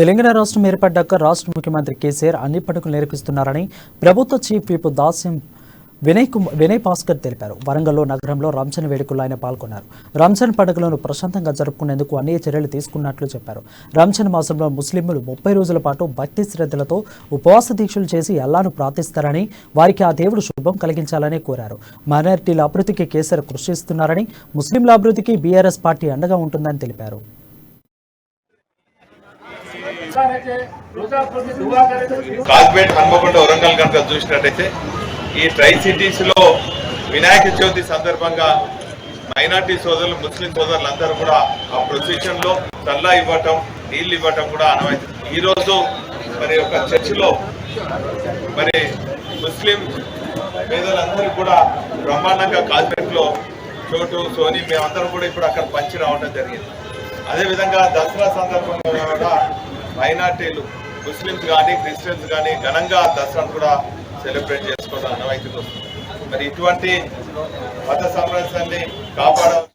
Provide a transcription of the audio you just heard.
తెలంగాణ రాష్ట్రం ఏర్పడ్డాక రాష్ట్ర ముఖ్యమంత్రి కేసీఆర్ అన్ని పండుగలు నిర్వహిస్తున్నారని ప్రభుత్వ చీఫ్ విప్ దాస్యం వినయ్ భాస్కర్ తెలిపారు. వరంగల్లో నగరంలో రంజాన్ వేడుకల్లో ఆయన పాల్గొన్నారు. రంజాన్ పండుగలను ప్రశాంతంగా జరుపుకునేందుకు అన్ని చర్యలు తీసుకున్నట్లు చెప్పారు. రంజాన్ మాసంలో ముస్లింలు 30 రోజుల పాటు భక్తి శ్రద్ధలతో ఉపవాస దీక్షలు చేసి అల్లాను ప్రార్థిస్తారని, వారికి ఆ దేవుడు శుభం కలిగించాలని కోరారు. మైనారిటీల అభివృద్ధికి కేసీఆర్ కృషి చేస్తున్నారని, ముస్లింల అభివృద్ధికి బీఆర్ఎస్ పార్టీ అండగా ఉంటుందని తెలిపారు. కాజ్పేట్, హన్మకొండ, వరంగల్ కనుక చూసినట్టయితే ఈ ట్రై సిటీస్ లో వినాయక చవితి సందర్భంగా మైనార్టీ సోదరులు, ముస్లిం సోదరులందరూ కూడా ఆ ప్రొసెషన్ లో చల్లా ఇవ్వటం, నీళ్లు ఇవ్వటం కూడా అనవైతే. ఈ రోజు మరి ఒక చర్చిలో మరి ముస్లిం పేదలందరూ కూడా బ్రహ్మాండంగా కాజ్పేట్ లో చోటు, సోని మేమందరం కూడా ఇప్పుడు అక్కడ పంచి రావడం జరిగింది. అదేవిధంగా దసరా సందర్భంగా కూడా మైనార్టీలు, ముస్లిమ్స్ కానీ క్రిస్టియన్స్ కానీ ఘనంగా దసరాను కూడా సెలబ్రేట్ చేసుకోవడం అనవైతే వస్తుంది. మరి ఇటువంటి మత సామరస్యాన్ని కాపాడాలి.